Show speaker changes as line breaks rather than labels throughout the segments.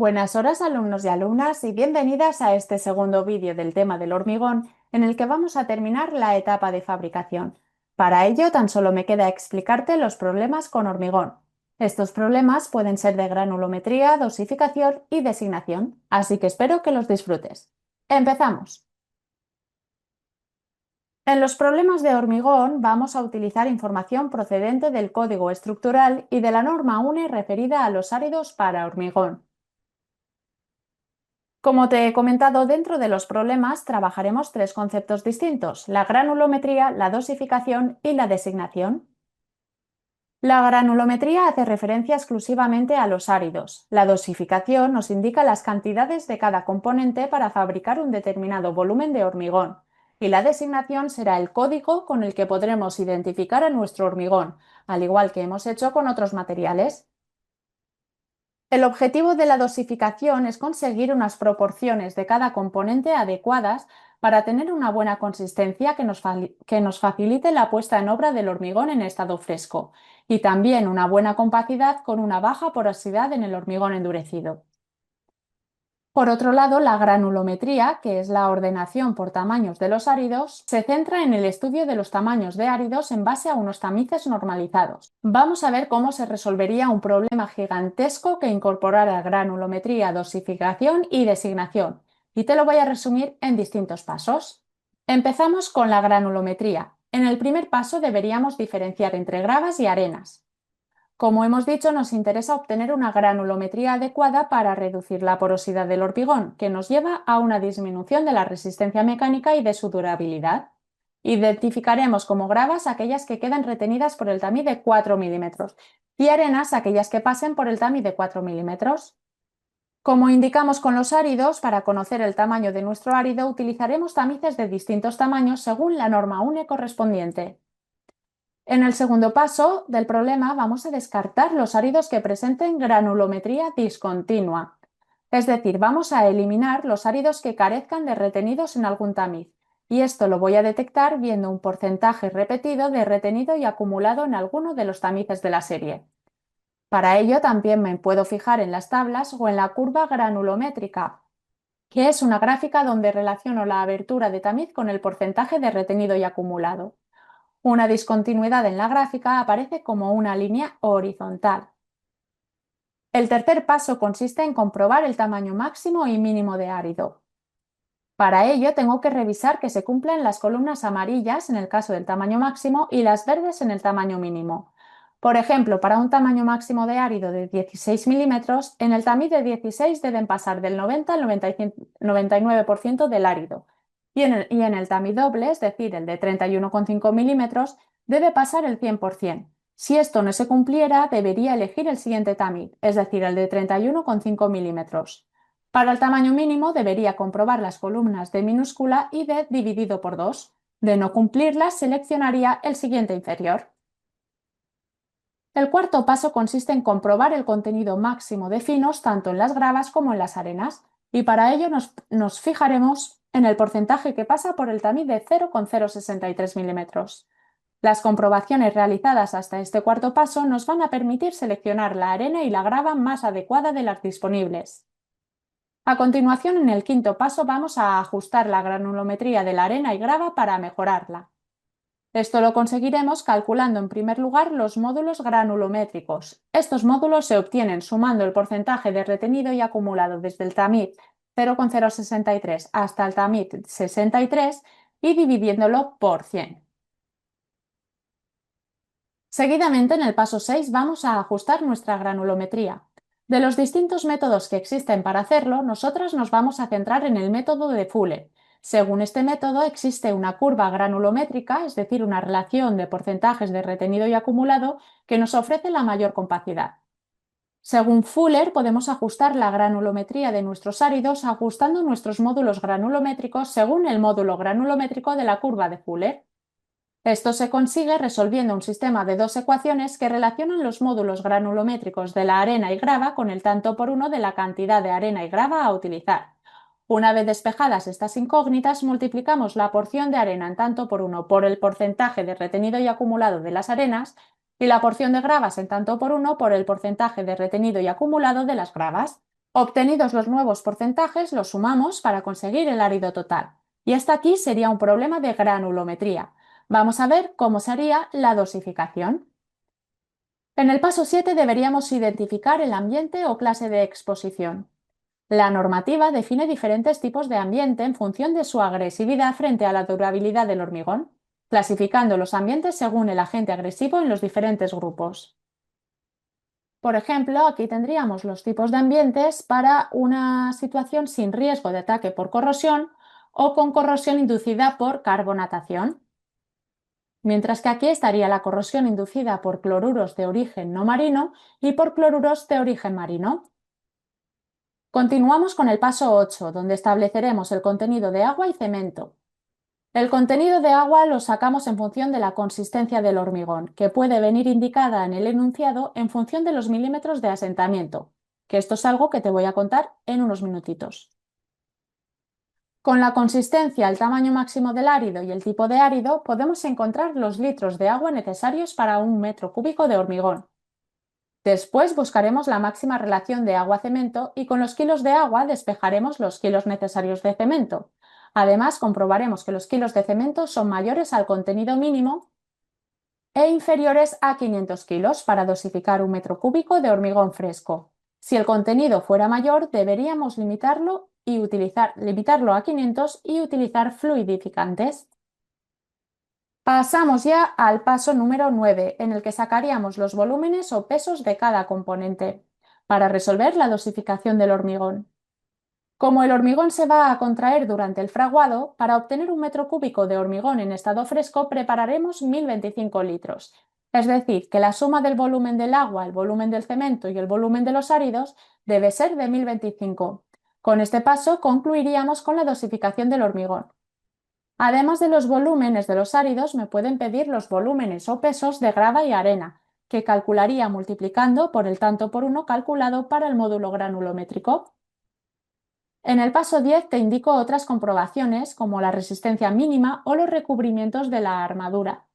Buenas horas, alumnos y alumnas, y bienvenidas a este segundo vídeo del tema del hormigón, en el que vamos a terminar la etapa de fabricación. Para ello, tan solo me queda explicarte los problemas con hormigón. Estos problemas pueden ser de granulometría, dosificación y designación, así que espero que los disfrutes. ¡Empezamos! En los problemas de hormigón vamos a utilizar información procedente del código estructural y de la norma UNE referida a los áridos para hormigón. Como te he comentado, dentro de los problemas trabajaremos tres conceptos distintos: la granulometría, la dosificación y la designación. La granulometría hace referencia exclusivamente a los áridos. La dosificación nos indica las cantidades de cada componente para fabricar un determinado volumen de hormigón. Y la designación será el código con el que podremos identificar a nuestro hormigón, al igual que hemos hecho con otros materiales. El objetivo de la dosificación es conseguir unas proporciones de cada componente adecuadas para tener una buena consistencia que nos facilite la puesta en obra del hormigón en estado fresco, y también una buena compacidad con una baja porosidad en el hormigón endurecido. Por otro lado, la granulometría, que es la ordenación por tamaños de los áridos, se centra en el estudio de los tamaños de áridos en base a unos tamices normalizados. Vamos a ver cómo se resolvería un problema gigantesco que incorporara granulometría, dosificación y designación, y te lo voy a resumir en distintos pasos. Empezamos con la granulometría. En el primer paso deberíamos diferenciar entre gravas y arenas. Como hemos dicho, nos interesa obtener una granulometría adecuada para reducir la porosidad del hormigón, que nos lleva a una disminución de la resistencia mecánica y de su durabilidad. Identificaremos como gravas aquellas que quedan retenidas por el tamiz de 4 milímetros y arenas aquellas que pasen por el tamiz de 4 milímetros. Como indicamos con los áridos, para conocer el tamaño de nuestro árido utilizaremos tamices de distintos tamaños según la norma UNE correspondiente. En el segundo paso del problema vamos a descartar los áridos que presenten granulometría discontinua. Es decir, vamos a eliminar los áridos que carezcan de retenidos en algún tamiz. Y esto lo voy a detectar viendo un porcentaje repetido de retenido y acumulado en alguno de los tamices de la serie. Para ello también me puedo fijar en las tablas o en la curva granulométrica, que es una gráfica donde relaciono la abertura de tamiz con el porcentaje de retenido y acumulado. Una discontinuidad en la gráfica aparece como una línea horizontal. El tercer paso consiste en comprobar el tamaño máximo y mínimo de árido. Para ello tengo que revisar que se cumplan las columnas amarillas en el caso del tamaño máximo y las verdes en el tamaño mínimo. Por ejemplo, para un tamaño máximo de árido de 16 milímetros, en el tamiz de 16 deben pasar del 90 al 99% del árido, y en el tamiz doble, es decir, el de 31,5 milímetros, debe pasar el 100%. Si esto no se cumpliera, debería elegir el siguiente tamiz, es decir, el de 31,5 milímetros. Para el tamaño mínimo debería comprobar las columnas de minúscula y de dividido por 2. De no cumplirlas, seleccionaría el siguiente inferior. El cuarto paso consiste en comprobar el contenido máximo de finos tanto en las gravas como en las arenas, y para ello nos fijaremos en el porcentaje que pasa por el tamiz de 0,063 milímetros. Las comprobaciones realizadas hasta este cuarto paso nos van a permitir seleccionar la arena y la grava más adecuada de las disponibles. A continuación, en el quinto paso vamos a ajustar la granulometría de la arena y grava para mejorarla. Esto lo conseguiremos calculando en primer lugar los módulos granulométricos. Estos módulos se obtienen sumando el porcentaje de retenido y acumulado desde el tamiz 0,063 hasta el tamiz 63 y dividiéndolo por 100. Seguidamente, en el paso 6 vamos a ajustar nuestra granulometría. De los distintos métodos que existen para hacerlo, nosotras nos vamos a centrar en el método de Fuller. Según este método, existe una curva granulométrica, es decir, una relación de porcentajes de retenido y acumulado, que nos ofrece la mayor compacidad. Según Fuller, podemos ajustar la granulometría de nuestros áridos ajustando nuestros módulos granulométricos según el módulo granulométrico de la curva de Fuller. Esto se consigue resolviendo un sistema de dos ecuaciones que relacionan los módulos granulométricos de la arena y grava con el tanto por uno de la cantidad de arena y grava a utilizar. Una vez despejadas estas incógnitas, multiplicamos la porción de arena en tanto por uno por el porcentaje de retenido y acumulado de las arenas y la porción de gravas en tanto por uno por el porcentaje de retenido y acumulado de las gravas. Obtenidos los nuevos porcentajes, los sumamos para conseguir el árido total. Y hasta aquí sería un problema de granulometría. Vamos a ver cómo se haría la dosificación. En el paso 7 deberíamos identificar el ambiente o clase de exposición. La normativa define diferentes tipos de ambiente en función de su agresividad frente a la durabilidad del hormigón, clasificando los ambientes según el agente agresivo en los diferentes grupos. Por ejemplo, aquí tendríamos los tipos de ambientes para una situación sin riesgo de ataque por corrosión o con corrosión inducida por carbonatación. Mientras que aquí estaría la corrosión inducida por cloruros de origen no marino y por cloruros de origen marino. Continuamos con el paso 8, donde estableceremos el contenido de agua y cemento. El contenido de agua lo sacamos en función de la consistencia del hormigón, que puede venir indicada en el enunciado en función de los milímetros de asentamiento, que esto es algo que te voy a contar en unos minutitos. Con la consistencia, el tamaño máximo del árido y el tipo de árido, podemos encontrar los litros de agua necesarios para un metro cúbico de hormigón. Después buscaremos la máxima relación de agua-cemento y con los kilos de agua despejaremos los kilos necesarios de cemento. Además, comprobaremos que los kilos de cemento son mayores al contenido mínimo e inferiores a 500 kilos para dosificar un metro cúbico de hormigón fresco. Si el contenido fuera mayor, deberíamos limitarlo a 500 y utilizar fluidificantes. Pasamos ya al paso número 9, en el que sacaríamos los volúmenes o pesos de cada componente, para resolver la dosificación del hormigón. Como el hormigón se va a contraer durante el fraguado, para obtener un metro cúbico de hormigón en estado fresco prepararemos 1025 litros. Es decir, que la suma del volumen del agua, el volumen del cemento y el volumen de los áridos debe ser de 1025. Con este paso concluiríamos con la dosificación del hormigón. Además de los volúmenes de los áridos, me pueden pedir los volúmenes o pesos de grava y arena, que calcularía multiplicando por el tanto por 1 calculado para el módulo granulométrico. En el paso 10 te indico otras comprobaciones como la resistencia mínima o los recubrimientos de la armadura.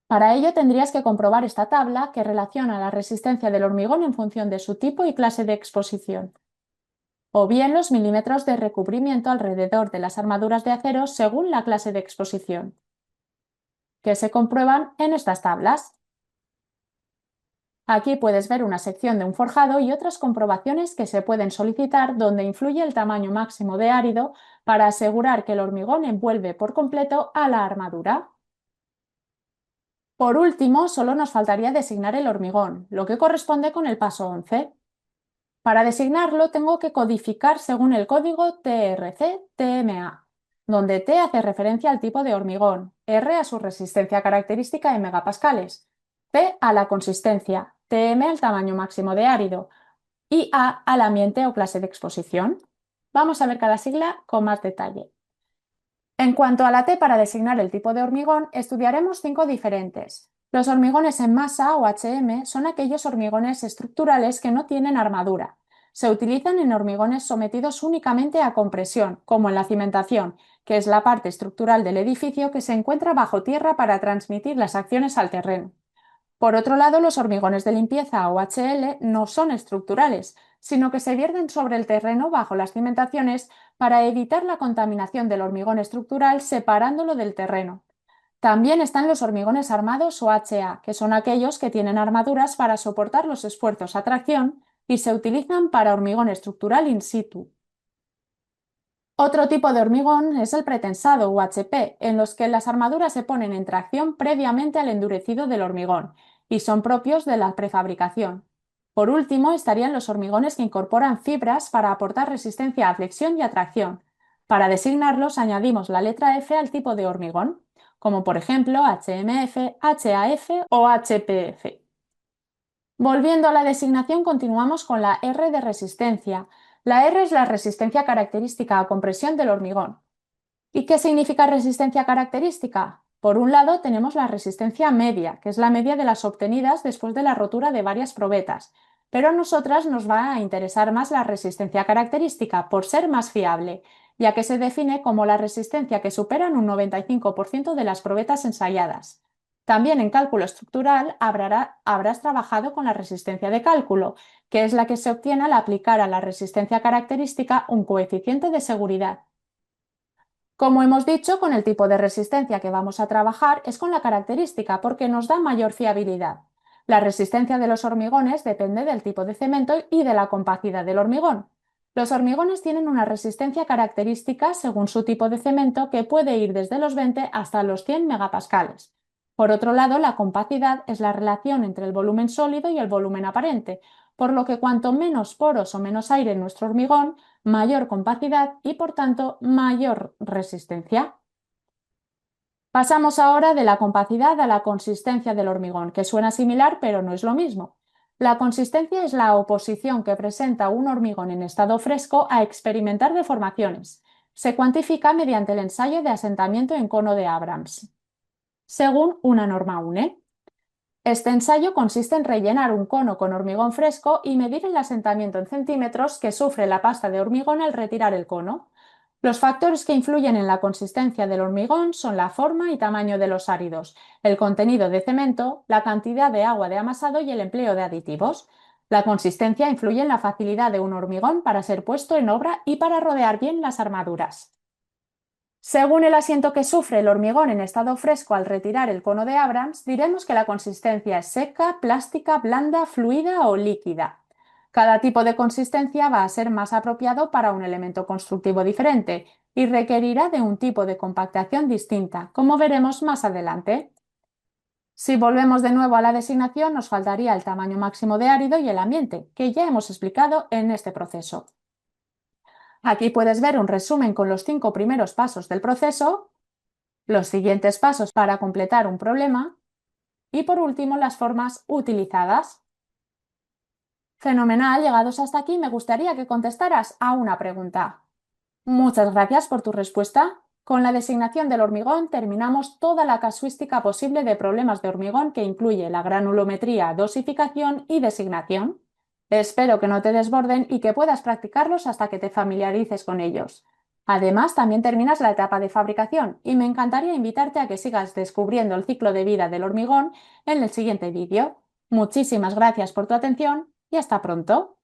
Para ello tendrías que comprobar esta tabla que relaciona la resistencia del hormigón en función de su tipo y clase de exposición, o bien los milímetros de recubrimiento alrededor de las armaduras de acero según la clase de exposición, que se comprueban en estas tablas. Aquí puedes ver una sección de un forjado y otras comprobaciones que se pueden solicitar donde influye el tamaño máximo de árido para asegurar que el hormigón envuelve por completo a la armadura. Por último, solo nos faltaría designar el hormigón, lo que corresponde con el paso 11. Para designarlo tengo que codificar según el código TRC-TMA, donde T hace referencia al tipo de hormigón, R a su resistencia característica en megapascales, P a la consistencia, TM al tamaño máximo de árido y A al ambiente o clase de exposición. Vamos a ver cada sigla con más detalle. En cuanto a la T para designar el tipo de hormigón, estudiaremos 5 diferentes. Los hormigones en masa o HM son aquellos hormigones estructurales que no tienen armadura. Se utilizan en hormigones sometidos únicamente a compresión, como en la cimentación, que es la parte estructural del edificio que se encuentra bajo tierra para transmitir las acciones al terreno. Por otro lado, los hormigones de limpieza o HL no son estructurales, sino que se vierten sobre el terreno bajo las cimentaciones para evitar la contaminación del hormigón estructural separándolo del terreno. También están los hormigones armados o HA, que son aquellos que tienen armaduras para soportar los esfuerzos a tracción y se utilizan para hormigón estructural in situ. Otro tipo de hormigón es el pretensado o HP, en los que las armaduras se ponen en tracción previamente al endurecido del hormigón y son propios de la prefabricación. Por último, estarían los hormigones que incorporan fibras para aportar resistencia a flexión y a tracción. Para designarlos añadimos la letra F al tipo de hormigón, como por ejemplo HMF, HAF o HPF. Volviendo a la designación, continuamos con la R de resistencia. La R es la resistencia característica a compresión del hormigón. ¿Y qué significa resistencia característica? Por un lado tenemos la resistencia media, que es la media de las obtenidas después de la rotura de varias probetas, pero a nosotras nos va a interesar más la resistencia característica por ser más fiable, ya que se define como la resistencia que supera en un 95% de las probetas ensayadas. También en cálculo estructural habrás trabajado con la resistencia de cálculo, que es la que se obtiene al aplicar a la resistencia característica un coeficiente de seguridad. Como hemos dicho, con el tipo de resistencia que vamos a trabajar es con la característica porque nos da mayor fiabilidad. La resistencia de los hormigones depende del tipo de cemento y de la compacidad del hormigón. Los hormigones tienen una resistencia característica según su tipo de cemento que puede ir desde los 20 hasta los 100 megapascales. Por otro lado, la compacidad es la relación entre el volumen sólido y el volumen aparente, por lo que cuanto menos poros o menos aire en nuestro hormigón, mayor compacidad y, por tanto, mayor resistencia. Pasamos ahora de la compacidad a la consistencia del hormigón, que suena similar, pero no es lo mismo. La consistencia es la oposición que presenta un hormigón en estado fresco a experimentar deformaciones. Se cuantifica mediante el ensayo de asentamiento en cono de Abrams, según una norma UNE. Este ensayo consiste en rellenar un cono con hormigón fresco y medir el asentamiento en centímetros que sufre la pasta de hormigón al retirar el cono. Los factores que influyen en la consistencia del hormigón son la forma y tamaño de los áridos, el contenido de cemento, la cantidad de agua de amasado y el empleo de aditivos. La consistencia influye en la facilidad de un hormigón para ser puesto en obra y para rodear bien las armaduras. Según el asiento que sufre el hormigón en estado fresco al retirar el cono de Abrams, diremos que la consistencia es seca, plástica, blanda, fluida o líquida. Cada tipo de consistencia va a ser más apropiado para un elemento constructivo diferente y requerirá de un tipo de compactación distinta, como veremos más adelante. Si volvemos de nuevo a la designación, nos faltaría el tamaño máximo de árido y el ambiente, que ya hemos explicado en este proceso. Aquí puedes ver un resumen con los 5 primeros pasos del proceso, los siguientes pasos para completar un problema y, por último, las formas utilizadas. Fenomenal, llegados hasta aquí, me gustaría que contestaras a una pregunta. Muchas gracias por tu respuesta. Con la designación del hormigón terminamos toda la casuística posible de problemas de hormigón que incluye la granulometría, dosificación y designación. Espero que no te desborden y que puedas practicarlos hasta que te familiarices con ellos. Además, también terminas la etapa de fabricación y me encantaría invitarte a que sigas descubriendo el ciclo de vida del hormigón en el siguiente vídeo. Muchísimas gracias por tu atención y hasta pronto.